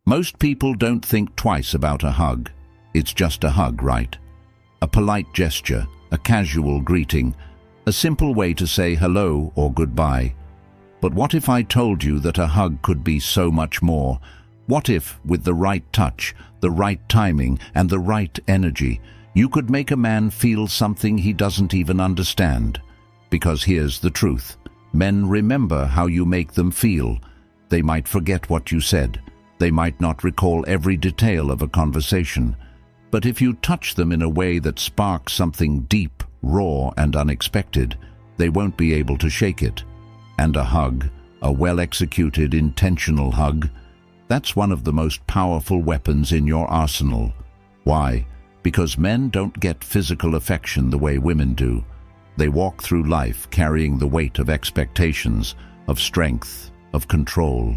Most people don't think twice about a hug. It's just a hug, right? A polite gesture, a casual greeting, a simple way to say hello or goodbye. But what if I told you that a hug could be so much more? What if, with the right touch, the right timing, and the right energy, you could make a man feel something he doesn't even understand? Because here's the truth. Men remember how you make them feel. They might forget what you said. They might not recall every detail of a conversation. But if you touch them in a way that sparks something deep, raw, and unexpected, they won't be able to shake it. And a hug, a well-executed, intentional hug, that's one of the most powerful weapons in your arsenal. Why? Because men don't get physical affection the way women do. They walk through life carrying the weight of expectations, of strength, of control.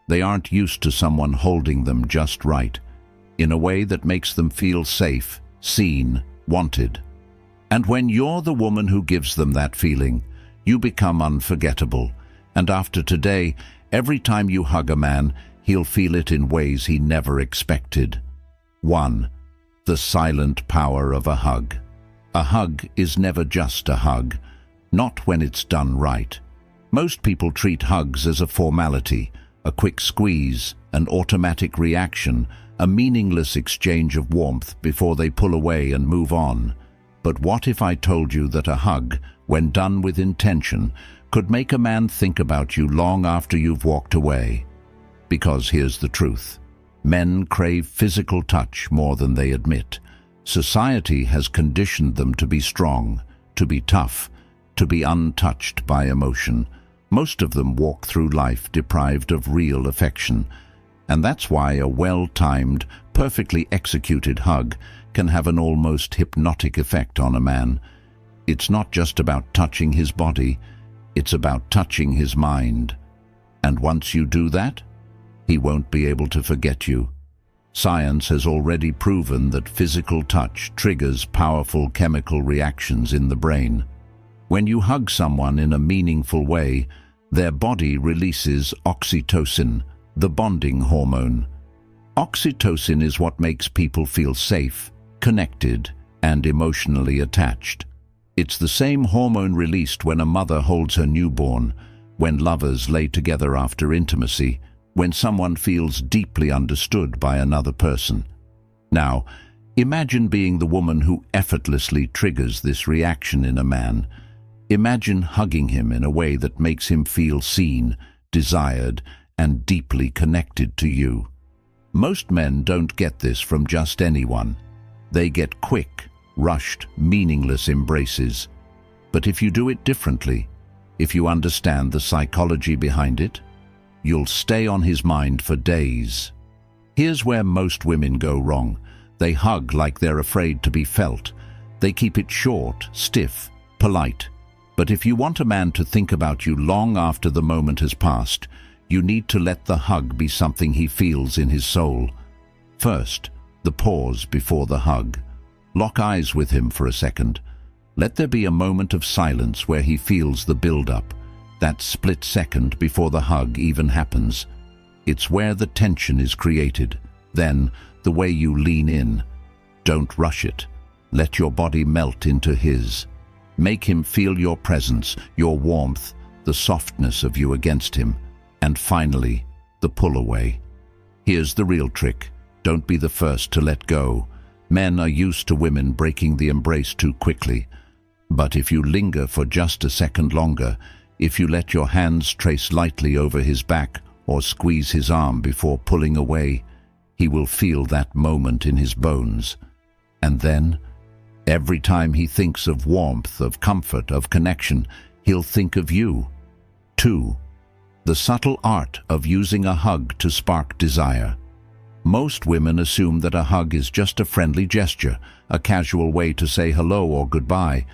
They aren't used to someone holding them just right, in a way that makes them feel safe, seen, wanted. And when you're the woman who gives them that feeling, you become unforgettable. And after today, every time you hug a man, he'll feel it in ways he never expected. 1. The silent power of a hug. A hug is never just a hug, not when it's done right. Most people treat hugs as a formality, a quick squeeze, an automatic reaction, a meaningless exchange of warmth before they pull away and move on. But what if I told you that a hug, when done with intention, could make a man think about you long after you've walked away? Because here's the truth. Men crave physical touch more than they admit. Society has conditioned them to be strong, to be tough, to be untouched by emotion. Most of them walk through life deprived of real affection. And that's why a well-timed, perfectly executed hug can have an almost hypnotic effect on a man. It's not just about touching his body, it's about touching his mind. And once you do that, he won't be able to forget you. Science has already proven that physical touch triggers powerful chemical reactions in the brain. When you hug someone in a meaningful way, their body releases oxytocin, the bonding hormone. Oxytocin is what makes people feel safe, connected, and emotionally attached. It's the same hormone released when a mother holds her newborn, when lovers lay together after intimacy, when someone feels deeply understood by another person. Now, imagine being the woman who effortlessly triggers this reaction in a man. Imagine hugging him in a way that makes him feel seen, desired, and deeply connected to you. Most men don't get this from just anyone. They get quick, rushed, meaningless embraces. But if you do it differently, if you understand the psychology behind it, you'll stay on his mind for days. Here's where most women go wrong. They hug like they're afraid to be felt. They keep it short, stiff, polite. But if you want a man to think about you long after the moment has passed, you need to let the hug be something he feels in his soul. First, the pause before the hug. Lock eyes with him for a second. Let there be a moment of silence where he feels the build-up, that split second before the hug even happens. It's where the tension is created. Then, the way you lean in. Don't rush it. Let your body melt into his. Make him feel your presence, your warmth, the softness of you against him. And finally, the pull away. Here's the real trick. Don't be the first to let go. Men are used to women breaking the embrace too quickly. But if you linger for just a second longer, if you let your hands trace lightly over his back or squeeze his arm before pulling away, he will feel that moment in his bones. And then, every time he thinks of warmth, of comfort, of connection, he'll think of you. 2. The subtle art of using a hug to spark desire. Most women assume that a hug is just a friendly gesture, a casual way to say hello or goodbye.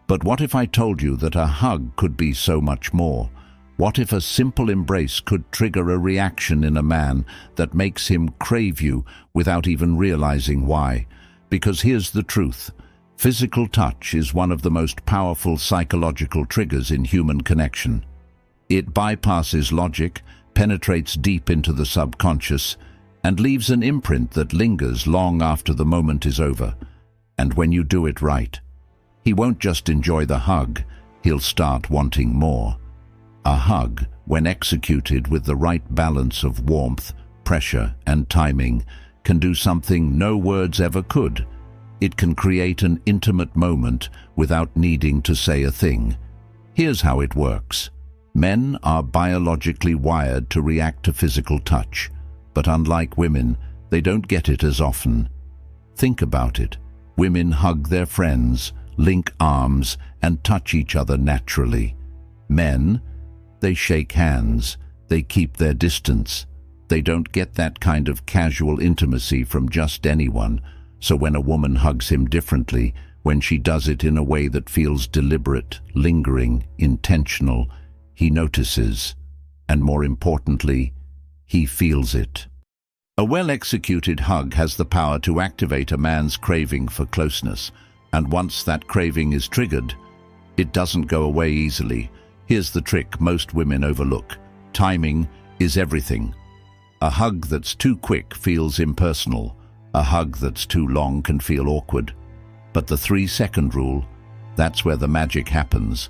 But what if I told you that a hug could be so much more? What if a simple embrace could trigger a reaction in a man that makes him crave you without even realizing why? Because here's the truth. Physical touch is one of the most powerful psychological triggers in human connection. It bypasses logic, penetrates deep into the subconscious, and leaves an imprint that lingers long after the moment is over. And when you do it right, he won't just enjoy the hug, he'll start wanting more. A hug, when executed with the right balance of warmth, pressure, and timing, can do something no words ever could. It can create an intimate moment without needing to say a thing. Here's how it works. Men are biologically wired to react to physical touch, but unlike women, they don't get it as often. Think about it. Women hug their friends, link arms, and touch each other naturally. Men, they shake hands, they keep their distance. They don't get that kind of casual intimacy from just anyone, so when a woman hugs him differently, when she does it in a way that feels deliberate, lingering, intentional, he notices, and more importantly, he feels it. A well-executed hug has the power to activate a man's craving for closeness, and once that craving is triggered, it doesn't go away easily. Here's the trick most women overlook. Timing is everything. A hug that's too quick feels impersonal. A hug that's too long can feel awkward. But the 3-second rule, that's where the magic happens.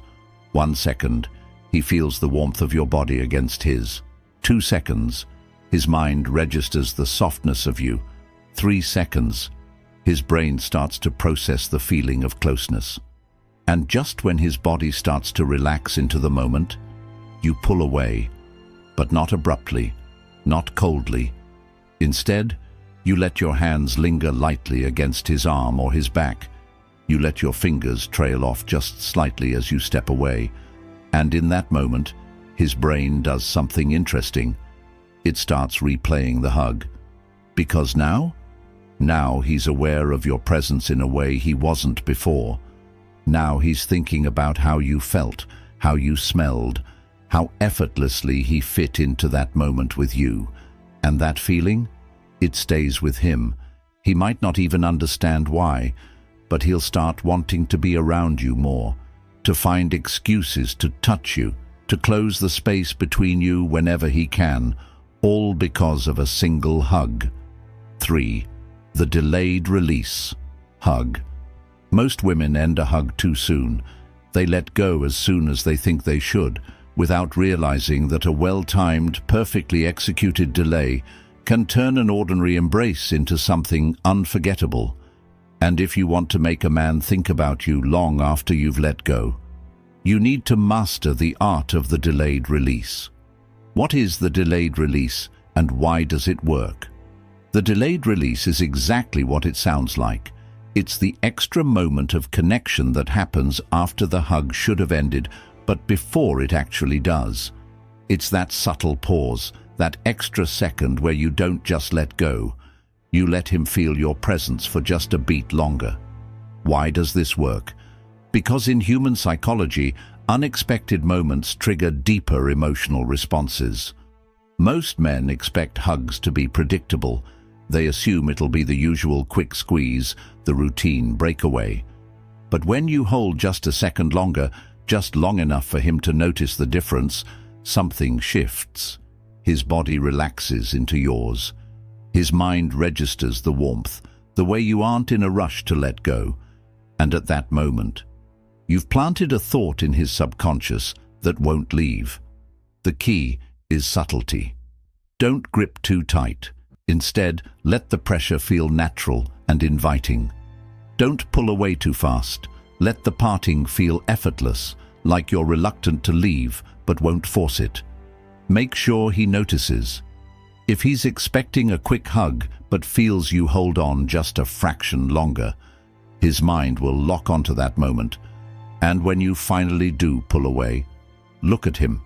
1 second, he feels the warmth of your body against his. 2 seconds, his mind registers the softness of you. 3 seconds, his brain starts to process the feeling of closeness. And just when his body starts to relax into the moment, you pull away, but not abruptly, not coldly. Instead, you let your hands linger lightly against his arm or his back. You let your fingers trail off just slightly as you step away. And in that moment, his brain does something interesting. It starts replaying the hug. Because now he's aware of your presence in a way he wasn't before. Now he's thinking about how you felt, how you smelled, how effortlessly he fit into that moment with you. And that feeling? It stays with him. He might not even understand why, but he'll start wanting to be around you more, to find excuses to touch you, to close the space between you whenever he can, all because of a single hug. 3. The delayed release. Hug. Most women end a hug too soon. They let go as soon as they think they should, without realizing that a well-timed, perfectly executed delay can turn an ordinary embrace into something unforgettable. And if you want to make a man think about you long after you've let go, you need to master the art of the delayed release. What is the delayed release, and why does it work? The delayed release is exactly what it sounds like. It's the extra moment of connection that happens after the hug should have ended, but before it actually does. It's that subtle pause, that extra second where you don't just let go. You let him feel your presence for just a beat longer. Why does this work? Because in human psychology, unexpected moments trigger deeper emotional responses. Most men expect hugs to be predictable. They assume it'll be the usual quick squeeze, the routine breakaway. But when you hold just a second longer, just long enough for him to notice the difference, something shifts. His body relaxes into yours. His mind registers the warmth, the way you aren't in a rush to let go. And at that moment, you've planted a thought in his subconscious that won't leave. The key is subtlety. Don't grip too tight. Instead, let the pressure feel natural and inviting. Don't pull away too fast. Let the parting feel effortless, like you're reluctant to leave but won't force it. Make sure he notices. If he's expecting a quick hug but feels you hold on just a fraction longer, his mind will lock onto that moment. And when you finally do pull away, look at him.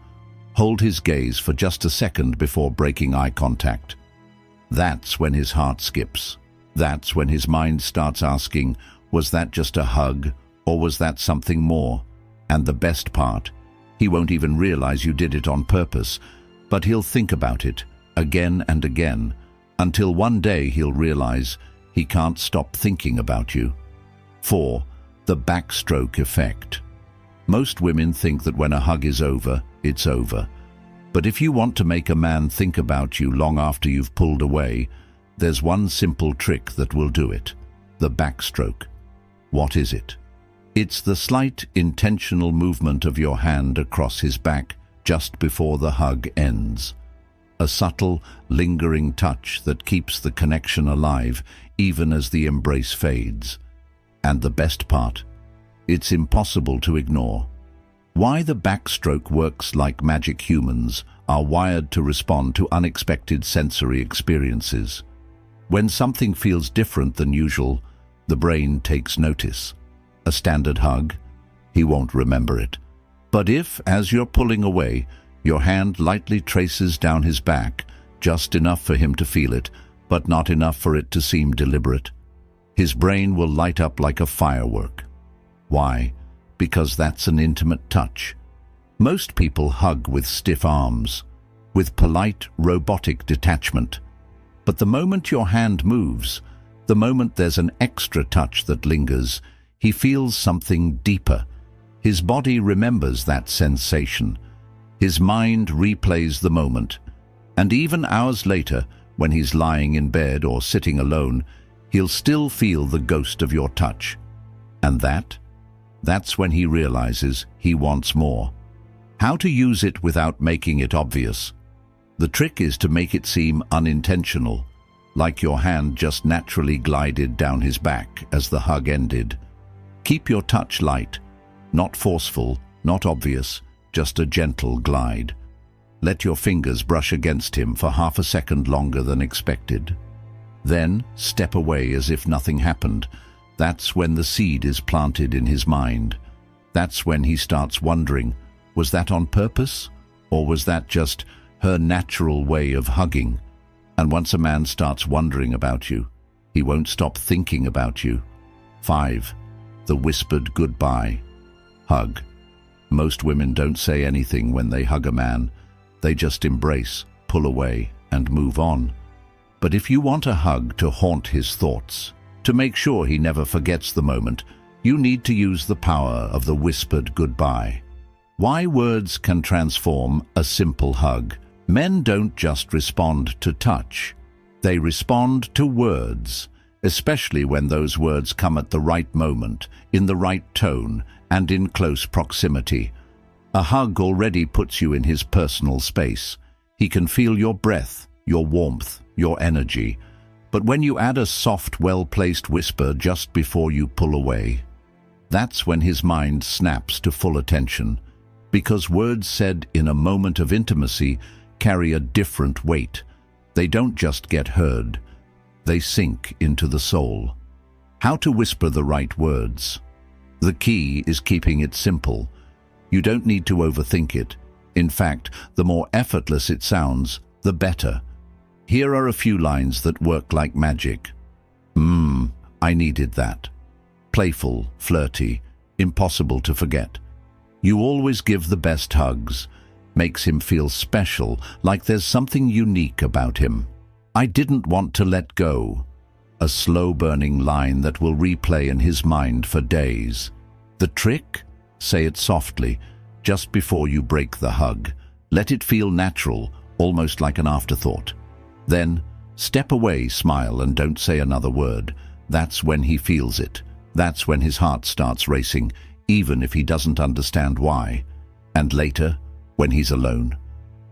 Hold his gaze for just a second before breaking eye contact. That's when his heart skips. That's when his mind starts asking, was that just a hug, or was that something more? And the best part, he won't even realize you did it on purpose, but he'll think about it again and again, until one day he'll realize he can't stop thinking about you. 4. The backstroke effect. Most women think that when a hug is over, it's over. But if you want to make a man think about you long after you've pulled away, there's one simple trick that will do it: the backstroke. What is it? It's the slight, intentional movement of your hand across his back just before the hug ends. A subtle, lingering touch that keeps the connection alive even as the embrace fades. And the best part, it's impossible to ignore. Why the backstroke works like magic. Humans are wired to respond to unexpected sensory experiences. When something feels different than usual, the brain takes notice. A standard hug? He won't remember it. But if, as you're pulling away, your hand lightly traces down his back, just enough for him to feel it, but not enough for it to seem deliberate, his brain will light up like a firework. Why? Because that's an intimate touch. Most people hug with stiff arms, with polite, robotic detachment. But the moment your hand moves, the moment there's an extra touch that lingers, he feels something deeper. His body remembers that sensation. His mind replays the moment. And even hours later, when he's lying in bed or sitting alone, he'll still feel the ghost of your touch. And that's when he realizes he wants more. How to use it without making it obvious? The trick is to make it seem unintentional, like your hand just naturally glided down his back as the hug ended. Keep your touch light, not forceful, not obvious, just a gentle glide. Let your fingers brush against him for half a second longer than expected. Then step away as if nothing happened. That's when the seed is planted in his mind. That's when he starts wondering, was that on purpose? Or was that just her natural way of hugging? And once a man starts wondering about you, he won't stop thinking about you. 5. The whispered goodbye. Hug. Most women don't say anything when they hug a man. They just embrace, pull away, and move on. But if you want a hug to haunt his thoughts, to make sure he never forgets the moment, you need to use the power of the whispered goodbye. Why words can transform a simple hug. Men don't just respond to touch. They respond to words, especially when those words come at the right moment, in the right tone, and in close proximity. A hug already puts you in his personal space. He can feel your breath, your warmth, your energy. But when you add a soft, well-placed whisper just before you pull away, that's when his mind snaps to full attention, because words said in a moment of intimacy carry a different weight. They don't just get heard, they sink into the soul. How to whisper the right words? The key is keeping it simple. You don't need to overthink it. In fact, the more effortless it sounds, the better. Here are a few lines that work like magic. I needed that. Playful, flirty, impossible to forget. You always give the best hugs. Makes him feel special, like there's something unique about him. I didn't want to let go. A slow-burning line that will replay in his mind for days. The trick? Say it softly, just before you break the hug. Let it feel natural, almost like an afterthought. Then, step away, smile, and don't say another word. That's when he feels it. That's when his heart starts racing, even if he doesn't understand why. And later, when he's alone,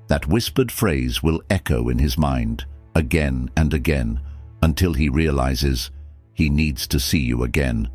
that whispered phrase will echo in his mind, again and again, until he realizes he needs to see you again,